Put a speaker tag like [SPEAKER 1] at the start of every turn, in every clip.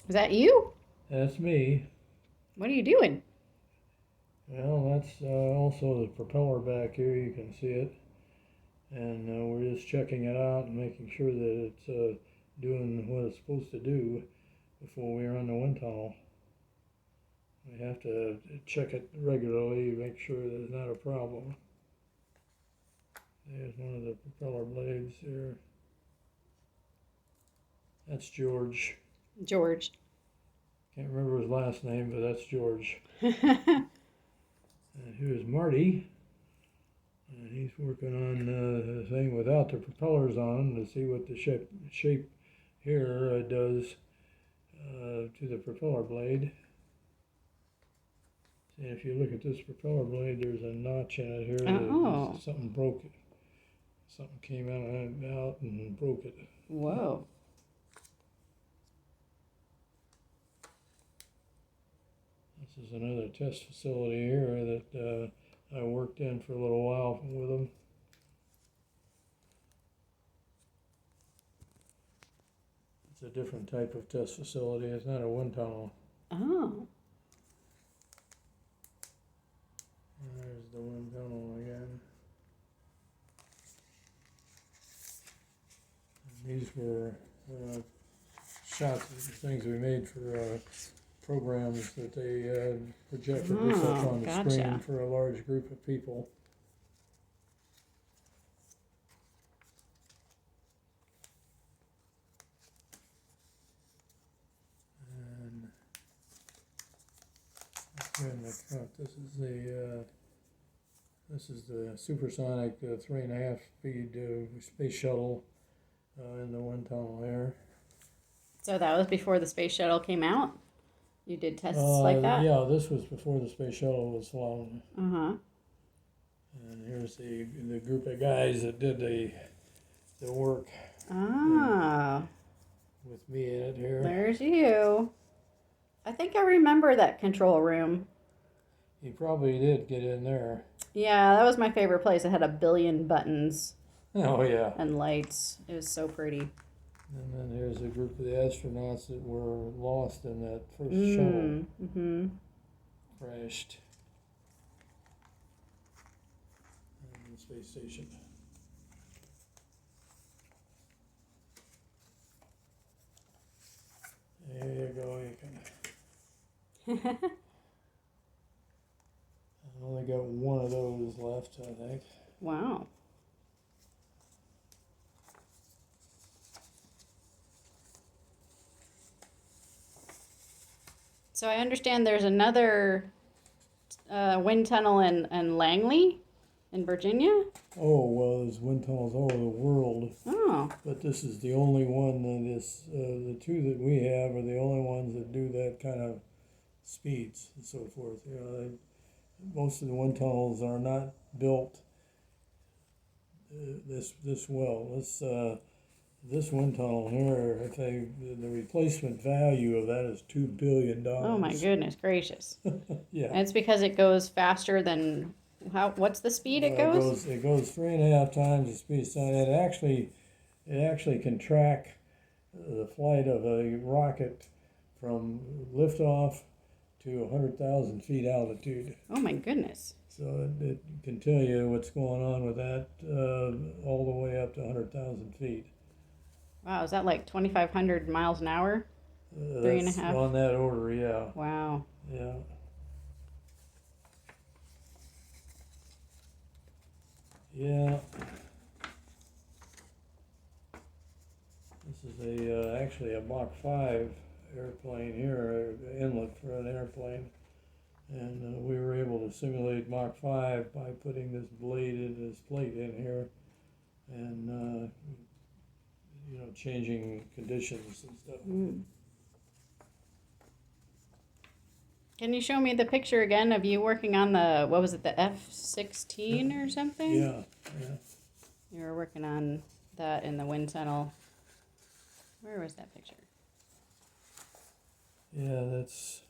[SPEAKER 1] Is that you?
[SPEAKER 2] That's me.
[SPEAKER 1] What are you doing?
[SPEAKER 2] Well, that's also the propeller back here. You can see it. And we're just checking it out and making sure that it's doing what it's supposed to do before we run the wind tunnel. We have to check it regularly, make sure there's not a problem. There's one of the propeller blades here. That's George.
[SPEAKER 1] George.
[SPEAKER 2] Can't remember his last name, but that's George. And here's Marty. And he's working on the thing without the propellers on to see what the shape here does to the propeller blade. And if you look at this propeller blade, there's a notch in it here.
[SPEAKER 1] Oh.
[SPEAKER 2] Something broke it. Something came out and broke it.
[SPEAKER 1] Whoa.
[SPEAKER 2] This is another test facility here that I worked in for a little while with them. It's a different type of test facility. It's not a wind tunnel.
[SPEAKER 1] Oh.
[SPEAKER 2] There's the wind tunnel again. And these were shots, things we made for programs that they projected this up on the screen for a large group of people. And here in the front, this is the supersonic 3.5 speed space shuttle in the wind tunnel there.
[SPEAKER 1] So that was before the space shuttle came out? You did tests like that?
[SPEAKER 2] Yeah, this was before the space shuttle was flown.
[SPEAKER 1] Uh-huh.
[SPEAKER 2] And here's the group of guys that did the work.
[SPEAKER 1] Ah.
[SPEAKER 2] With me in it here.
[SPEAKER 1] There's you. I think I remember that control room.
[SPEAKER 2] You probably did get in there.
[SPEAKER 1] Yeah, that was my favorite place. It had a billion buttons.
[SPEAKER 2] Oh, yeah.
[SPEAKER 1] And lights. It was so pretty.
[SPEAKER 2] And then here's a group of the astronauts that were lost in that first shuttle.
[SPEAKER 1] Mm-hmm.
[SPEAKER 2] Crashed in the space station. There you go. You can. I only got one of those left, I think.
[SPEAKER 1] Wow. So I understand there's another wind tunnel in Langley, in Virginia?
[SPEAKER 2] Oh, well, there's wind tunnels all over the world.
[SPEAKER 1] Oh.
[SPEAKER 2] But this is the only one that is, the two that we have are the only ones that do that kind of speeds and so forth. You know, most of the wind tunnels are not built this well. This wind tunnel here, the replacement value of that is $2 billion.
[SPEAKER 1] Oh my goodness gracious!
[SPEAKER 2] Yeah.
[SPEAKER 1] And it's because it goes faster than what's the speed it goes?
[SPEAKER 2] It goes 3.5 times the speed of sound. It actually can track the flight of a rocket from liftoff to 100,000 feet altitude.
[SPEAKER 1] Oh my goodness!
[SPEAKER 2] So it can tell you what's going on with that all the way up to 100,000 feet.
[SPEAKER 1] Wow, is that like 2,500 miles an hour? 3.5?
[SPEAKER 2] On that order, yeah.
[SPEAKER 1] Wow.
[SPEAKER 2] Yeah. Yeah. This is actually a Mach 5 airplane here, inlet for an airplane. And we were able to simulate Mach 5 by putting this plate in here and changing conditions and stuff.
[SPEAKER 1] Mm. Can you show me the picture again of you working on the F-16 or something?
[SPEAKER 2] Yeah.
[SPEAKER 1] You were working on that in the wind tunnel. Where was that picture?
[SPEAKER 2] Yeah, that's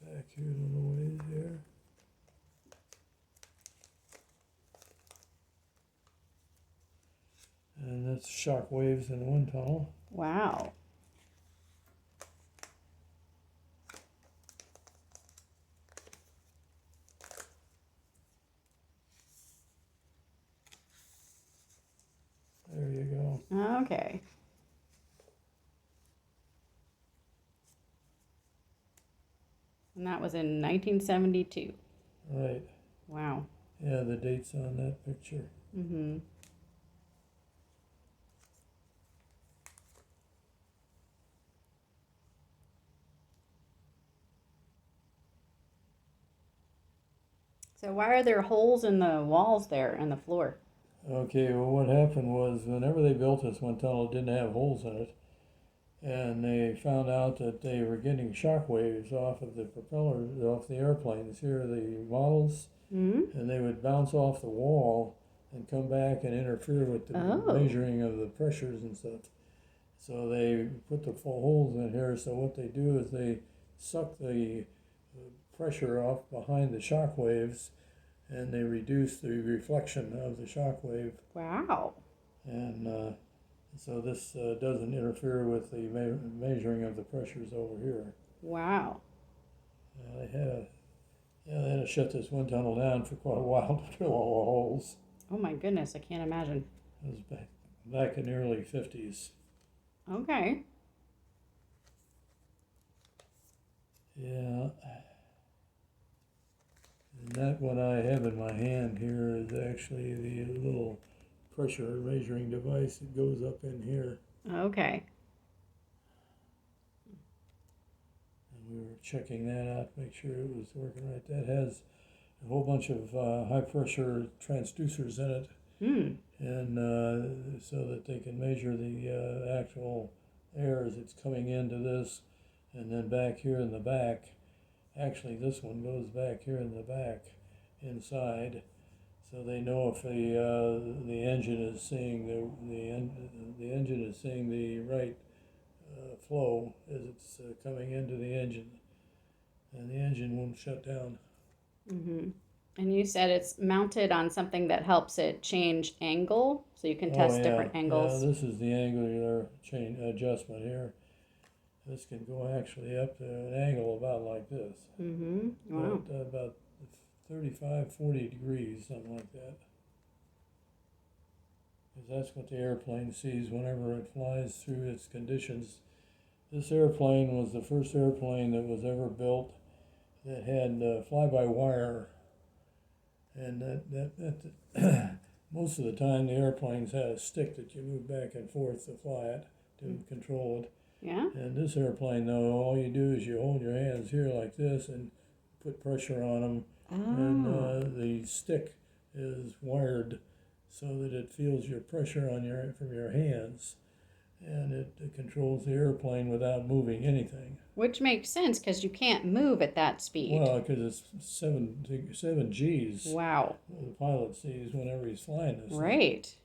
[SPEAKER 2] back here a little ways here. And that's shock waves in the wind tunnel.
[SPEAKER 1] Wow.
[SPEAKER 2] There you go.
[SPEAKER 1] Okay. And that was in 1972.
[SPEAKER 2] Right.
[SPEAKER 1] Wow.
[SPEAKER 2] Yeah, the date's on that picture.
[SPEAKER 1] Mm-hmm. So why are there holes in the walls there and the floor?
[SPEAKER 2] Okay, well, what happened was whenever they built this one tunnel, it didn't have holes in it. And they found out that they were getting shock waves off of the propellers, off the airplanes. Here are the models,
[SPEAKER 1] Mm-hmm.
[SPEAKER 2] and they would bounce off the wall and come back and interfere with the
[SPEAKER 1] Oh.
[SPEAKER 2] measuring of the pressures and stuff. So they put the full holes in here. So what they do is they suck the pressure off behind the shock waves, and they reduce the reflection of the shock wave.
[SPEAKER 1] Wow.
[SPEAKER 2] And so this doesn't interfere with the measuring of the pressures over here.
[SPEAKER 1] Wow.
[SPEAKER 2] They had to shut this wind tunnel down for quite a while to fill all the holes.
[SPEAKER 1] Oh my goodness, I can't imagine.
[SPEAKER 2] It was back in the early 50s.
[SPEAKER 1] Okay.
[SPEAKER 2] Yeah. And that what I have in my hand here is actually the little pressure measuring device that goes up in here.
[SPEAKER 1] Okay.
[SPEAKER 2] And we were checking that out to make sure it was working right. That has a whole bunch of high pressure transducers in it,
[SPEAKER 1] Hmm.
[SPEAKER 2] and so that they can measure the actual air as it's coming into this. And then back here in the back, actually this one goes back here in the back inside, so they know if the engine is seeing the engine is seeing the right flow as it's coming into the engine, and the engine won't shut down.
[SPEAKER 1] Mm-hmm. And you said it's mounted on something that helps it change angle, so you can test different angles.
[SPEAKER 2] Yeah, this is the angular chain adjustment here. This can go actually up to an angle about like this.
[SPEAKER 1] Mm-hmm. Wow.
[SPEAKER 2] About 35, 40 degrees, something like that. Because that's what the airplane sees whenever it flies through its conditions. This airplane was the first airplane that was ever built that had fly-by-wire, and that most of the time the airplanes had a stick that you move back and forth to fly it, to control it.
[SPEAKER 1] Yeah.
[SPEAKER 2] And this airplane, though, all you do is you hold your hands here like this and put pressure on them, and the stick is wired so that it feels your pressure on from your hands, and it controls the airplane without moving anything.
[SPEAKER 1] Which makes sense because you can't move at that speed.
[SPEAKER 2] Well, because it's seven G's.
[SPEAKER 1] Wow.
[SPEAKER 2] The pilot sees whenever he's flying this thing.
[SPEAKER 1] Right.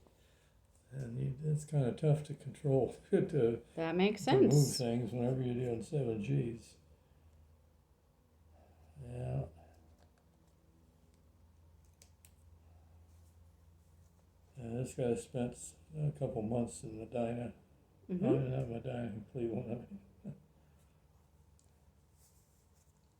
[SPEAKER 2] And it's kind of tough to control to
[SPEAKER 1] That makes
[SPEAKER 2] to move
[SPEAKER 1] sense.
[SPEAKER 2] things whenever you're doing 7 G's. Yeah. And this guy spent a couple months in Medina.
[SPEAKER 1] Mm-hmm.
[SPEAKER 2] Not Medina, Cleveland.